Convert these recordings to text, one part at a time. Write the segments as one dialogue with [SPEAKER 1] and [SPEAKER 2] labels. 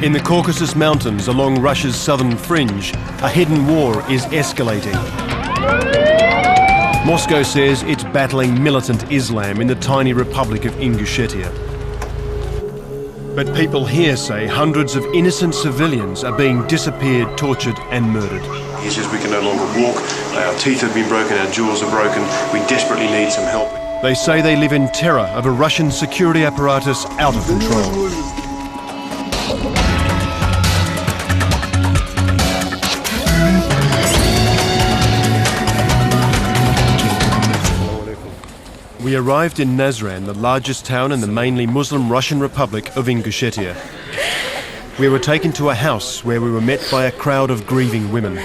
[SPEAKER 1] In the Caucasus Mountains along Russia's southern fringe, a hidden war is escalating. Moscow says it's battling militant Islam in the tiny Republic of Ingushetia. But people here say hundreds of innocent civilians are being disappeared, tortured and murdered.
[SPEAKER 2] He says we can no longer walk, our teeth have been broken, our jaws are broken, we desperately need some help.
[SPEAKER 1] They say they live in terror of a Russian security apparatus out of control. We arrived in Nazran, the largest town in the mainly Muslim Russian Republic of Ingushetia. We were taken to a house where we were met by a crowd of grieving women.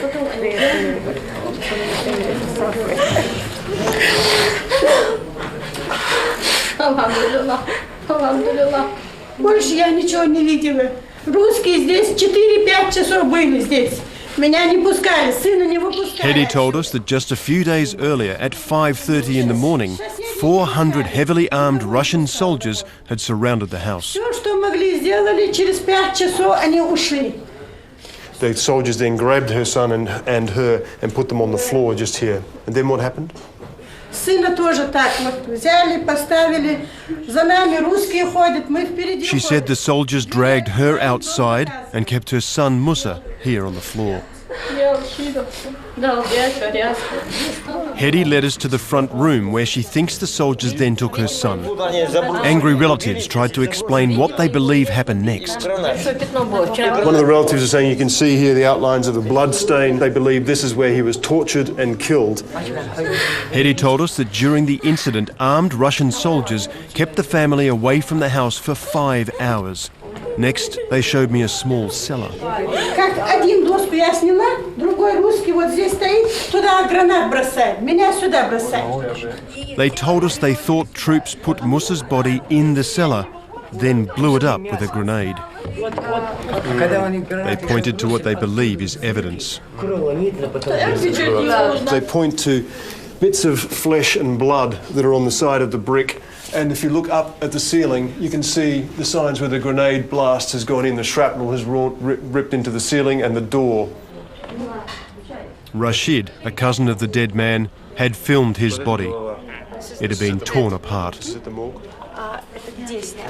[SPEAKER 3] Больше я ничего не видела. Русские здесь 4-5 часов были здесь. Меня не пускали, сына не выпускали.
[SPEAKER 1] Hedy told us that just a few days earlier, at 5:30 in the morning, 400 heavily armed Russian soldiers had surrounded the house.
[SPEAKER 3] Все, что могли, сделали, через 5 часов они ушли.
[SPEAKER 2] The soldiers then grabbed her son and her and put them on the floor just here. And then what happened?
[SPEAKER 3] Сына тоже так вот взяли, поставили. За нами русские ходят, мы впереди.
[SPEAKER 1] She said the soldiers dragged her outside and kept her son Musa here on the floor. Hedy led us to the front room where she thinks the soldiers then took her son. Angry relatives tried to explain what they believe happened next.
[SPEAKER 2] One of the relatives is saying you can see here the outlines of the blood stain. They believe this is where he was tortured and killed.
[SPEAKER 1] Hedy told us that during the incident, armed Russian soldiers kept the family away from the house for 5 hours. Next, they showed me a small cellar.
[SPEAKER 3] Как один доску я сняла, другой русский вот здесь стоит, туда гранат бросает, меня сюда бросает.
[SPEAKER 1] They told us they thought troops put Musa's body in the cellar, then blew it up with a grenade. They pointed to what they believe is evidence.
[SPEAKER 2] They point to bits of flesh and blood that are on the side of the brick. And if you look up at the ceiling, you can see the signs where the grenade blast has gone in. The shrapnel has ripped into the ceiling and the door.
[SPEAKER 1] Rashid, a cousin of the dead man, had filmed his body. It had been torn apart.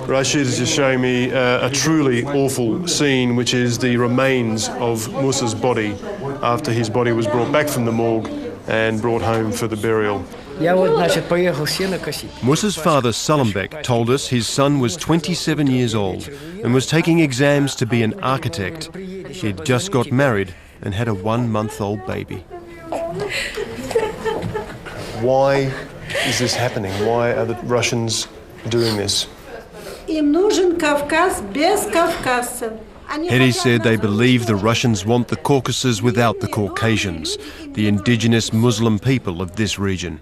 [SPEAKER 2] Rashid is just showing me a truly awful scene, which is the remains of Musa's body after his body was brought back from the morgue and brought home for the burial.
[SPEAKER 1] Musa's father, Salombek, told us his son was 27 years old and was taking exams to be an architect. He'd just got married and had a 1-month-old baby.
[SPEAKER 2] Why is this happening? Why are the Russians doing this?
[SPEAKER 3] Им нужен Кавказ без кавказцев.
[SPEAKER 1] Hedy said they believe the Russians want the Caucasus without the Caucasians, the indigenous Muslim people of this region.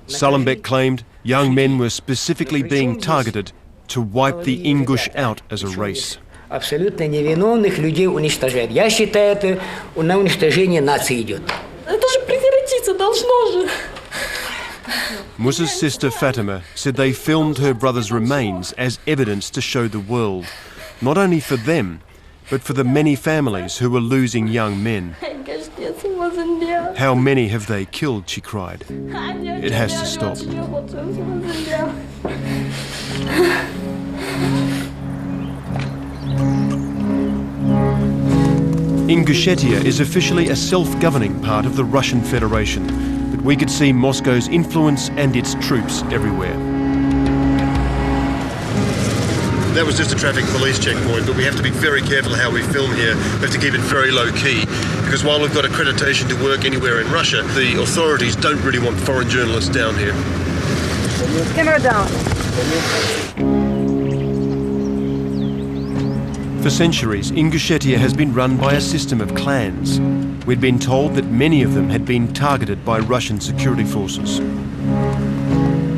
[SPEAKER 1] Salombek claimed young men were specifically being targeted to wipe the Ingush out as a race.
[SPEAKER 4] Абсолютно невиновных людей уничтожают. Я считаю, это на уничтожение нации идет.
[SPEAKER 5] Это же прекратиться должно же.
[SPEAKER 1] Musa's sister Fatima said they filmed her brother's remains as evidence to show the world, not only for them, but for the many families who were losing young men. How many have they killed, she cried. It has to stop. Ingushetia is officially a self-governing part of the Russian Federation, but we could see Moscow's influence and its troops everywhere.
[SPEAKER 2] That was just a traffic police checkpoint, but we have to be very careful how we film here. We have to keep it very low key, because while we've got accreditation to work anywhere in Russia, the authorities don't really want foreign journalists down here.
[SPEAKER 5] Camera down.
[SPEAKER 1] For centuries, Ingushetia has been run by a system of clans. We'd been told that many of them had been targeted by Russian security forces.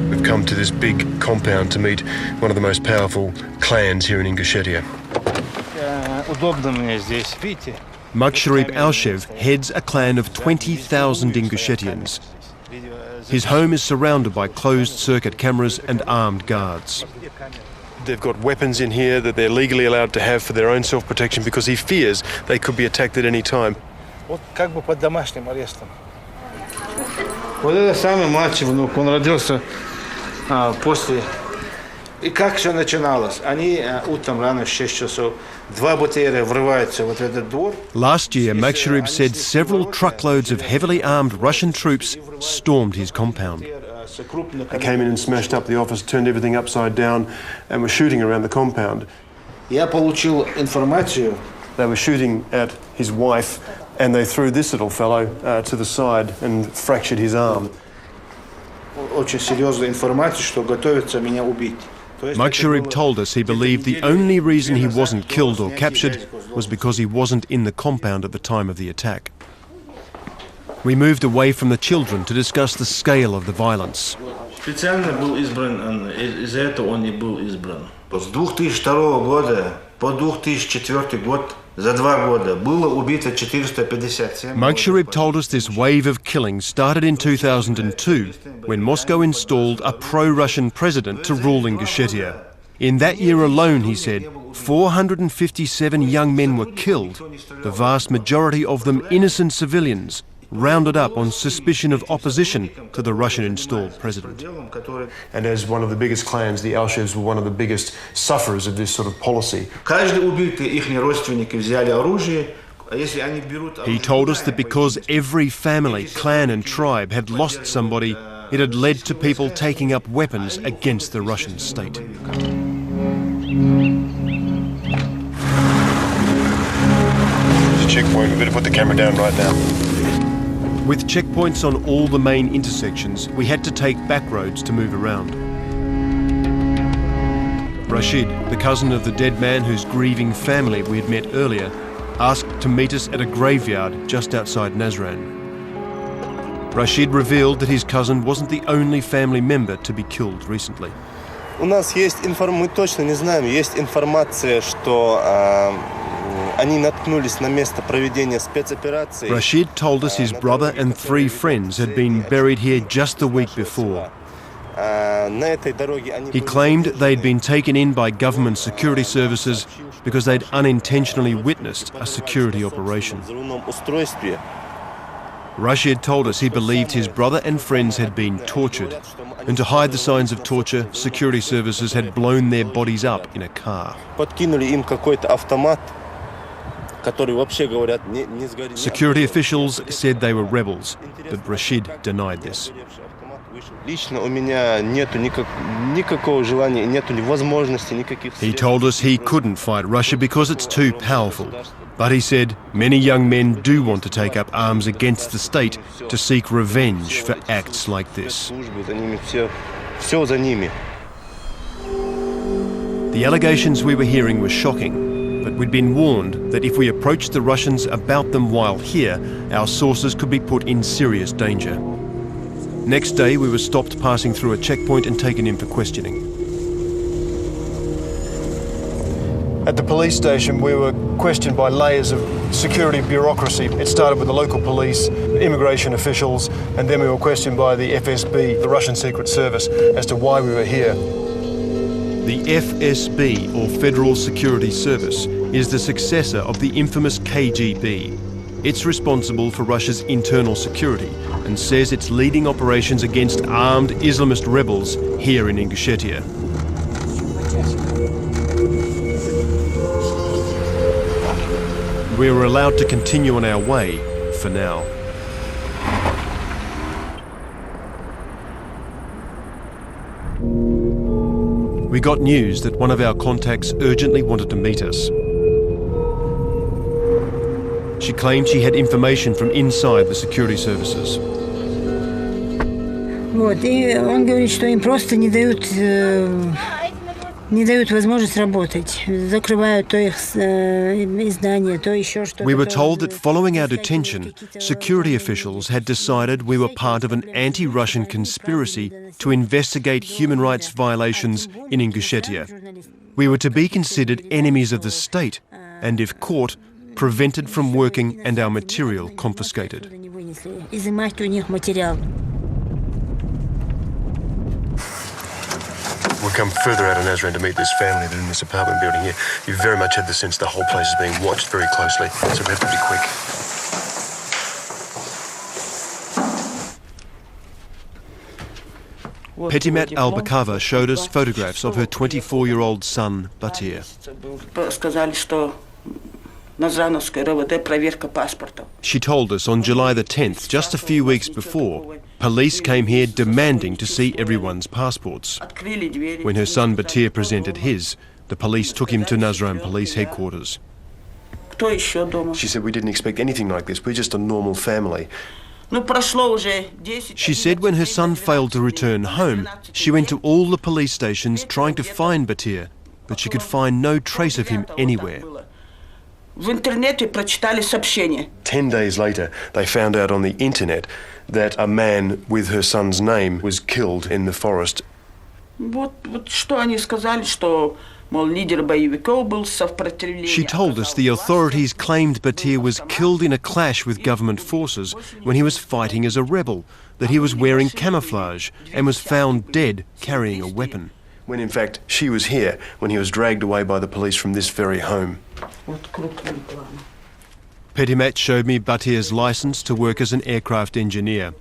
[SPEAKER 2] We've come to this big compound to meet one of the most powerful clans here in Ingushetia.
[SPEAKER 1] Maksharib Alshev heads a clan of 20,000 Ingushetians. His home is surrounded by closed-circuit cameras and armed guards. They've got weapons in here that they're legally allowed to have for their own self-protection because he fears they could be attacked at any time.
[SPEAKER 6] Вот как бы под домашним арестом. Вот это самый младший внук, он родился после. И как все начиналось? Они утром рано в 6 часов, 2 БТРа врываются вот в этот двор.
[SPEAKER 1] Last year, Makshirib said several truckloads of heavily armed Russian troops stormed his compound.
[SPEAKER 2] They came in and smashed up the office, turned everything upside down, and were shooting around the compound.
[SPEAKER 6] Я получил информацию.
[SPEAKER 2] They were shooting at his wife, and they threw this little fellow to the side and fractured his arm.
[SPEAKER 6] Очень серьезную информацию, что готовятся меня убить.
[SPEAKER 1] Makshirib told us he believed the only reason he wasn't killed or captured was because he wasn't in the compound at the time of the attack. We moved away from the children to discuss the scale of the violence.
[SPEAKER 6] Специально был избран, из-за этого он и был избран. С 2002 года по 2004 год, за 2 года, было убито 457.
[SPEAKER 1] Makshirib told us this wave of killing started in 2002 when Moscow installed a pro-Russian president to rule Ingushetia. In that year alone, he said, 457 young men were killed, the vast majority of them innocent civilians, rounded up on suspicion of opposition to the Russian-installed president.
[SPEAKER 2] And as one of the biggest clans, the Alshevs were one of the biggest sufferers of this sort of policy.
[SPEAKER 1] He told us that because every family, clan and tribe had lost somebody, it had led to people taking up weapons against the Russian state.
[SPEAKER 2] There's a checkpoint, we better put the camera down right now.
[SPEAKER 1] With checkpoints on all the main intersections, we had to take back roads to move around. Rashid, the cousin of the dead man whose grieving family we had met earlier, asked to meet us at a graveyard just outside Nazran. Rashid revealed that his cousin wasn't the only family member to be killed recently.
[SPEAKER 7] У нас есть мы точно не знаем, есть информация, что они наткнулись на место проведения спецоперации.
[SPEAKER 1] Rashid told us his brother and 3 friends had been buried here just the week before. He claimed they'd been taken in by government security services because they'd unintentionally witnessed a security operation. Rashid told us he believed his brother and friends had been tortured, and to hide the signs of torture, security services had blown their bodies up in a car.
[SPEAKER 7] Подкинули им какой-то автомат, который вообще говорят не сгорел.
[SPEAKER 1] Security officials said they were rebels, but Rashid denied this.
[SPEAKER 7] Лично у меня нету никакого желания, нету возможности никаких.
[SPEAKER 1] He told us he couldn't fight Russia because it's too powerful. But he said many young men do want to take up arms against the state to seek revenge for acts like this.
[SPEAKER 7] Все за ними.
[SPEAKER 1] The allegations we were hearing were shocking, but we'd been warned that if we approached the Russians about them while here, our sources could be put in serious danger. Next day, we were stopped passing through a checkpoint and taken in for questioning.
[SPEAKER 2] At the police station, we were questioned by layers of security bureaucracy. It started with the local police, immigration officials, and then we were questioned by the FSB, the Russian Secret Service, as to why we were here.
[SPEAKER 1] The FSB, or Federal Security Service, is the successor of the infamous KGB. It's responsible for Russia's internal security and says it's leading operations against armed Islamist rebels here in Ingushetia. We were allowed to continue on our way for now. We got news that one of our contacts urgently wanted to meet us. She claimed she had information from inside the security services.
[SPEAKER 3] Вот, и он говорит, что им просто не дают возможность работать. Закрывают то их издание, то еще что-то.
[SPEAKER 1] We were told that following our detention, security officials had decided we were part of an anti-Russian conspiracy to investigate human rights violations in Ingushetia. We were to be considered enemies of the state and, if caught, prevented from working and our material confiscated. We'll come further out of Nazarene to meet this family that are in this apartment building here. You very much had the sense the whole place is being watched very closely, so we have to be quick. Petimat Albakava showed us photographs of her 24-year-old son, Batir. She told us on July the 10th, just a few weeks before, police came here demanding to see everyone's passports. When her son Batir presented his, the police took him to Nazarene police headquarters.
[SPEAKER 2] She said, we didn't expect anything like this. We're just a normal family.
[SPEAKER 1] She said when her son failed to return home, she went to all the police stations trying to find Batir, but she could find no trace of him anywhere.
[SPEAKER 2] 10 days later, they found out on the internet that a man with her son's name was killed in the forest.
[SPEAKER 1] She told us the authorities claimed Batir was killed in a clash with government forces when he was fighting as a rebel, that he was wearing camouflage and was found dead carrying a weapon.
[SPEAKER 2] When in fact she was here when he was dragged away by the police from this very home.
[SPEAKER 1] Petimat showed me Batir's licence to work as an aircraft engineer.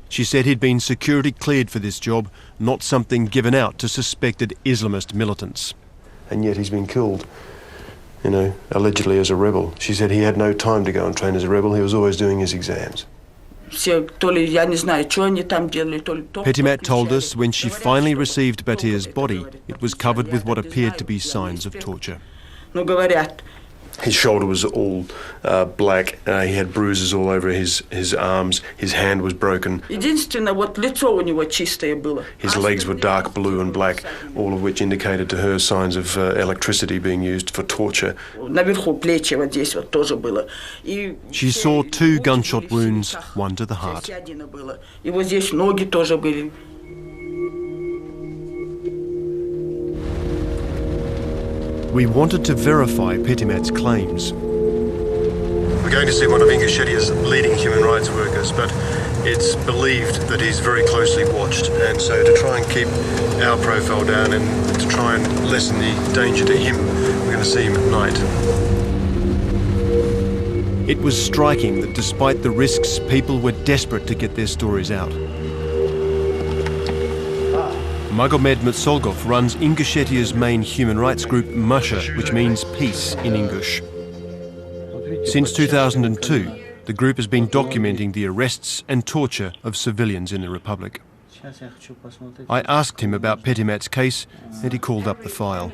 [SPEAKER 1] She said he'd been security cleared for this job, not something given out to suspected Islamist militants.
[SPEAKER 2] And yet he's been killed, allegedly as a rebel. She said he had no time to go and train as a rebel. He was always doing his exams.
[SPEAKER 1] Petimat told us when she finally received Batir's body, it was covered with what appeared to be signs of torture.
[SPEAKER 2] His shoulder was all black. He had bruises all over his arms. His hand was broken. His legs were dark blue and black, all of which indicated to her signs of electricity being used for torture.
[SPEAKER 1] She saw 2 gunshot wounds, one to the heart. We wanted to verify Petimat's claims.
[SPEAKER 2] We're going to see one of Ingushetia's leading human rights workers, but it's believed that he's very closely watched, and so to try and keep our profile down and to try and lessen the danger to him, we're going to see him at night.
[SPEAKER 1] It was striking that despite the risks, people were desperate to get their stories out. Magomed Mutsolgov runs Ingushetia's main human rights group, Masha, which means peace in Ingush. Since 2002, the group has been documenting the arrests and torture of civilians in the Republic. I asked him about Petimat's case, and he called up the file.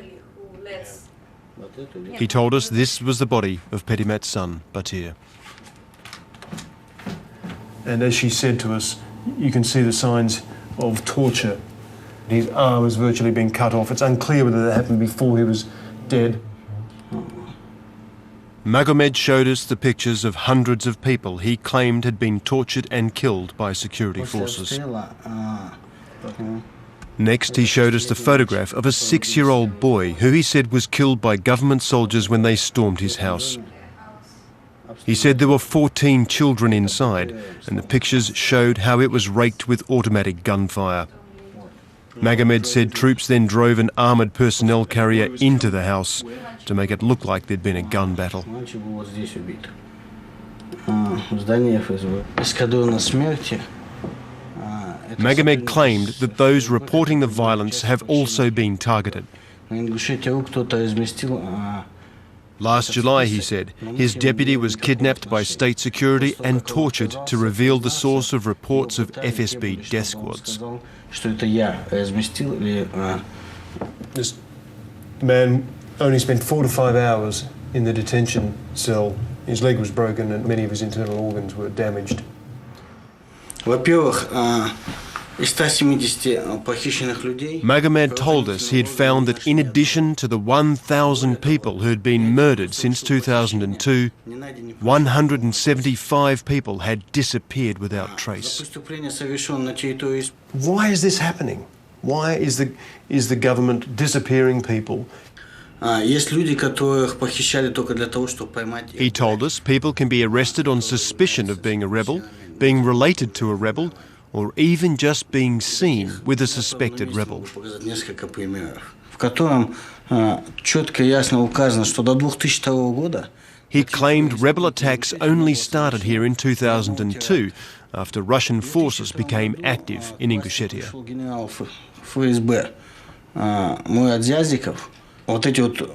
[SPEAKER 1] He told us this was the body of Petimat's son, Batir.
[SPEAKER 2] And as she said to us, you can see the signs of torture. His arm has virtually been cut off. It's unclear whether that happened before he was dead.
[SPEAKER 1] Magomed showed us the pictures of hundreds of people he claimed had been tortured and killed by security forces. Next, he showed us the photograph of a 6-year-old boy who he said was killed by government soldiers when they stormed his house. He said there were 14 children inside, and the pictures showed how it was raked with automatic gunfire. Magomed said troops then drove an armoured personnel carrier into the house to make it look like there'd been a gun battle. Magomed claimed that those reporting the violence have also been targeted. Last July, he said, his deputy was kidnapped by state security and tortured to reveal the source of reports of FSB death squads.
[SPEAKER 2] This man only spent 4 to 5 hours in the detention cell. His leg was broken and many of his internal organs were damaged.
[SPEAKER 1] Magomed told us he had found that in addition to the 1,000 people who had been murdered since 2002, 175 people had disappeared without trace.
[SPEAKER 2] Why is this happening? Why is the government disappearing people?
[SPEAKER 1] He told us people can be arrested on suspicion of being a rebel, being related to a rebel, or even just being seen with a suspected rebel.
[SPEAKER 8] В котором четко и ясно указано, что до 2002 года
[SPEAKER 1] He claimed rebel attacks only started here in 2002 after Russian forces became active in Ingushetia.
[SPEAKER 8] генерал ФСБ мой от Зязиков, вот эти вот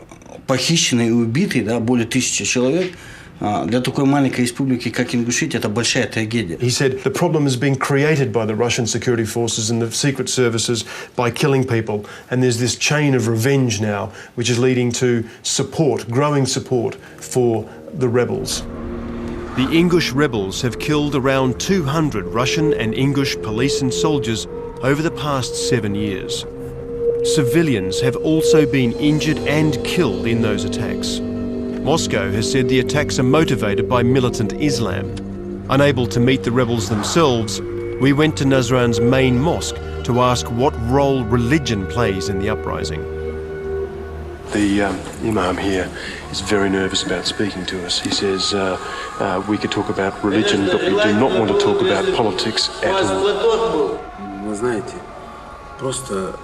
[SPEAKER 8] похищенные и убитые, да, более 1000 человек, для такой маленькой республики, как Ингушетия, это большая трагедия.
[SPEAKER 2] He said the problem has been created by the Russian security forces and the secret services by killing people, and there's this chain of revenge now, which is leading to support, growing support for the rebels.
[SPEAKER 1] The Ingush rebels have killed around 200 Russian and Ingush police and soldiers over the past 7 years. Civilians have also been injured and killed in those attacks. Moscow has said the attacks are motivated by militant Islam. Unable to meet the rebels themselves, we went to Nazran's main mosque to ask what role religion plays in the uprising.
[SPEAKER 2] The imam here is very nervous about speaking to us. He says we could talk about religion, but we do not want to talk about politics at all.
[SPEAKER 9] Вы знаете, просто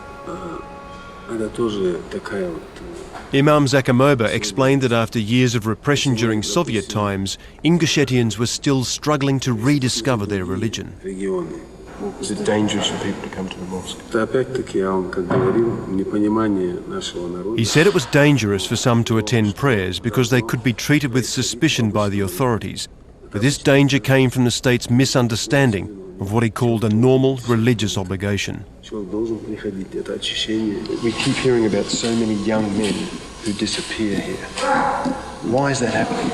[SPEAKER 9] это тоже такая вот.
[SPEAKER 1] Imam Zakamoba explained that after years of repression during Soviet times, Ingushetians were still struggling to rediscover their religion.
[SPEAKER 2] Is it dangerous for people to come to the mosque?
[SPEAKER 9] Опять-таки, я вам как говорил, непонимание нашего народа.
[SPEAKER 1] He said it was dangerous for some to attend prayers because they could be treated with suspicion by the authorities. But this danger came from the state's misunderstanding of what he called a normal religious obligation.
[SPEAKER 2] We keep hearing about so many young men who disappear here. Why is that happening?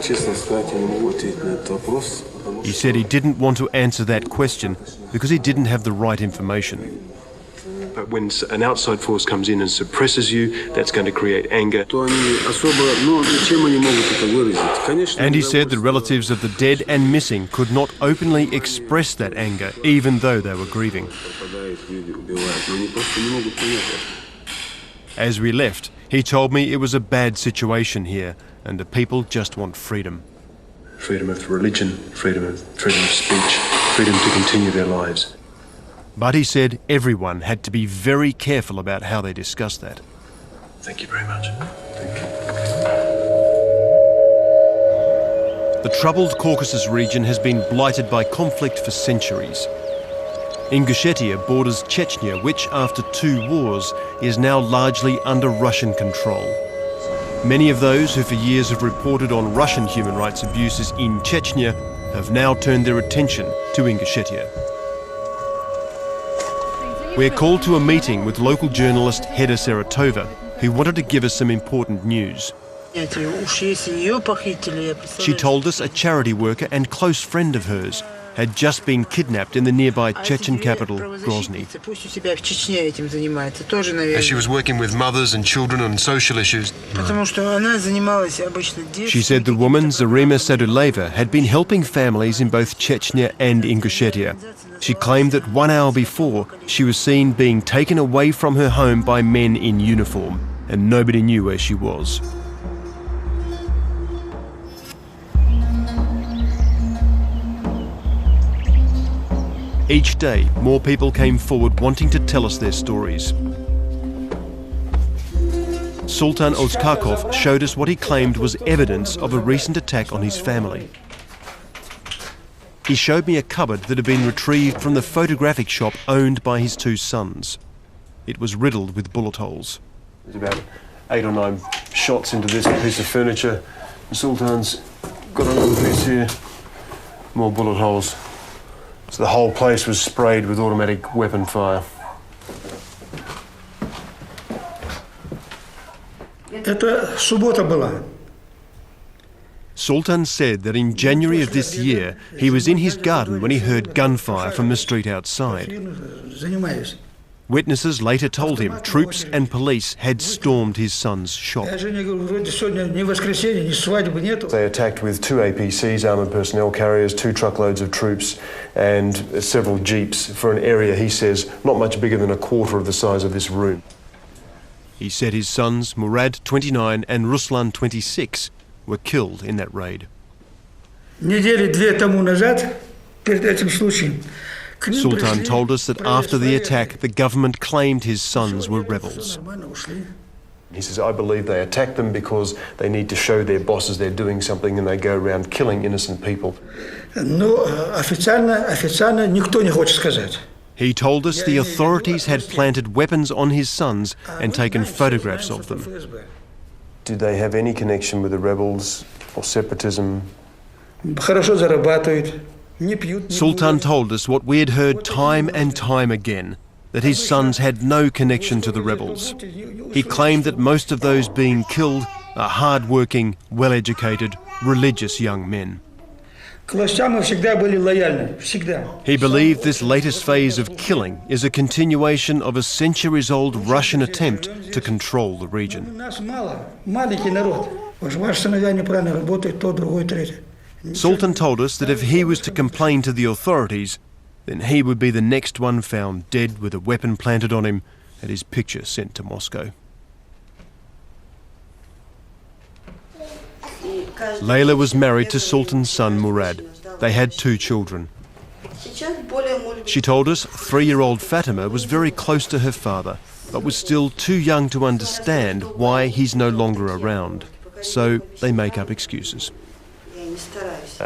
[SPEAKER 9] Честно сказать, я не могу ответить на этот вопрос.
[SPEAKER 1] He said he didn't want to answer that question because he didn't have the right information.
[SPEAKER 2] But when an outside force comes in and suppresses you, that's going to create anger.
[SPEAKER 1] And he said the relatives of the dead and missing could not openly express that anger, even though they were grieving. As we left, he told me it was a bad situation here, and the people just want freedom.
[SPEAKER 2] Freedom of religion, freedom of speech, freedom to continue their lives.
[SPEAKER 1] But he said everyone had to be very careful about how they discussed that.
[SPEAKER 2] Thank you very much. Thank you.
[SPEAKER 1] The troubled Caucasus region has been blighted by conflict for centuries. Ingushetia borders Chechnya, which, after 2 wars, is now largely under Russian control. Many of those who for years have reported on Russian human rights abuses in Chechnya have now turned their attention to Ingushetia. We're called to a meeting with local journalist Heda Saratova, who wanted to give us some important news. She told us a charity worker and close friend of hers had just been kidnapped in the nearby Chechen capital, Grozny.
[SPEAKER 2] As she was working with mothers and children on social issues.
[SPEAKER 1] She said the woman, Zarima Saduleva, had been helping families in both Chechnya and Ingushetia. She claimed that 1 hour before, she was seen being taken away from her home by men in uniform, and nobody knew where she was. Each day, more people came forward wanting to tell us their stories. Sultan Ozkakov showed us what he claimed was evidence of a recent attack on his family. He showed me a cupboard that had been retrieved from the photographic shop owned by his 2 sons. It was riddled with bullet holes.
[SPEAKER 2] There's about 8 or 9 shots into this piece of furniture. The Sultan's got another piece here. More bullet holes. So the whole place was sprayed with automatic weapon fire.
[SPEAKER 10] Это суббота была.
[SPEAKER 1] Sultan said that in January of this year, he was in his garden when he heard gunfire from the street outside. Witnesses later told him troops and police had stormed his son's shop.
[SPEAKER 2] They attacked with 2 APCs, armoured personnel carriers, 2 truckloads of troops and several jeeps for an area, he says, not much bigger than a quarter of the size of this room.
[SPEAKER 1] He said his sons, Murad, 29, and Ruslan, 26, were killed in that raid.
[SPEAKER 10] Недели 2 тому назад перед этим случаем.
[SPEAKER 1] Sultan told us that after the attack, the government claimed his sons were rebels.
[SPEAKER 2] He says, I believe they attack them because they need to show their bosses they're doing something and they go around killing innocent people.
[SPEAKER 10] Но официально никто не хочет сказать.
[SPEAKER 1] He told us the authorities had planted weapons on his sons and taken photographs of them.
[SPEAKER 2] Did they have any connection with the rebels or separatism?
[SPEAKER 10] Хорошо зарабатывают, не пьют.
[SPEAKER 1] Sultan told us what we had heard time and time again, that his sons had no connection to the rebels. He claimed that most of those being killed are hard-working, well-educated, religious young men.
[SPEAKER 10] К властям мы всегда были лояльны, всегда.
[SPEAKER 1] He believed this latest phase of killing is a continuation of a centuries-old Russian attempt to control the region.
[SPEAKER 10] Нас мало, маленький народ. Ваши сыновья неправильно работают, то, другое, третье.
[SPEAKER 1] Sultan told us that if he was to complain to the authorities, then he would be the next one found dead with a weapon planted on him and his picture sent to Moscow. Layla was married to Sultan's son Murad. They had 2 children. She told us 3-year-old Fatima was very close to her father, but was still too young to understand why he's no longer around. So they make up excuses.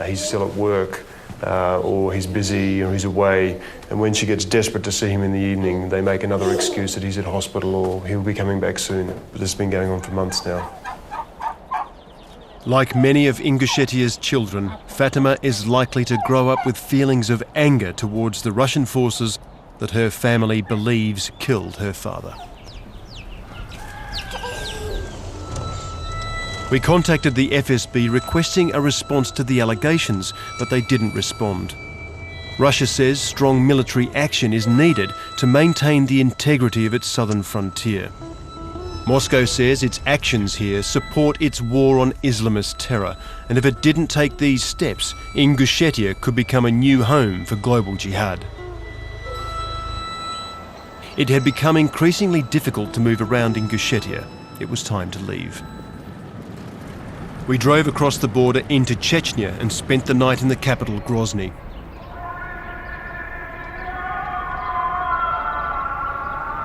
[SPEAKER 2] He's still at work, or he's busy, or he's away, and when she gets desperate to see him in the evening, they make another excuse that he's at hospital or he'll be coming back soon. But this has been going on for months now.
[SPEAKER 1] Like many of Ingushetia's children, Fatima is likely to grow up with feelings of anger towards the Russian forces that her family believes killed her father. We contacted the FSB requesting a response to the allegations, but they didn't respond. Russia says strong military action is needed to maintain the integrity of its southern frontier. Moscow says its actions here support its war on Islamist terror, and if it didn't take these steps, Ingushetia could become a new home for global jihad. It had become increasingly difficult to move around Ingushetia. It was time to leave. We drove across the border into Chechnya and spent the night in the capital, Grozny.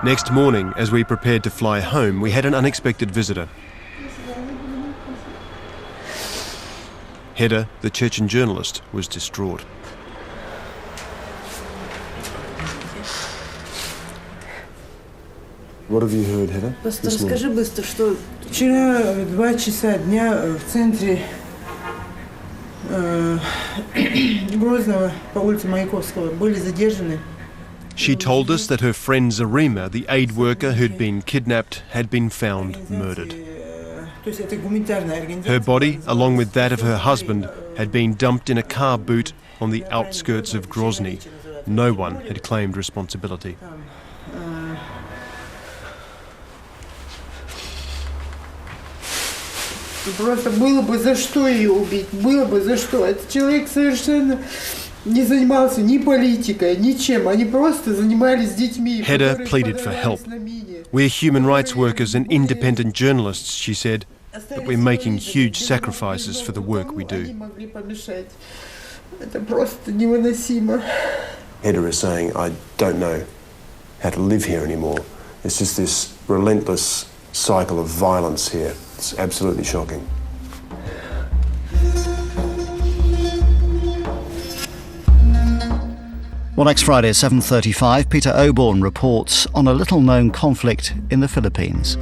[SPEAKER 1] Next morning, as we prepared to fly home, we had an unexpected visitor. Heda, the Chechen journalist, was distraught.
[SPEAKER 2] What have you heard, Heda?
[SPEAKER 11] Просто расскажи быстро, что вчера в 2 часа дня в центре Грозного по улице Маяковского были задержаны.
[SPEAKER 1] She told us that her friend Zarima, the aid worker who'd been kidnapped, had been found murdered. Her body, along with that of her husband, had been dumped in a car boot on the outskirts of Grozny. No one had claimed responsibility.
[SPEAKER 11] Просто было бы за что ее убить, было бы за что. Этот человек совершенно не занимался ни политикой, ничем. Они просто занимались детьми.
[SPEAKER 1] Heda pleaded for help. We're human rights workers and independent journalists, she said, but we're making huge sacrifices for the work we do.
[SPEAKER 11] Это просто невыносимо.
[SPEAKER 2] Heda is saying, I don't know how to live here anymore. It's just this relentless cycle of violence here. It's absolutely shocking.
[SPEAKER 12] Well, next Friday at 7:35, Peter Oborne reports on a little-known conflict in the Philippines.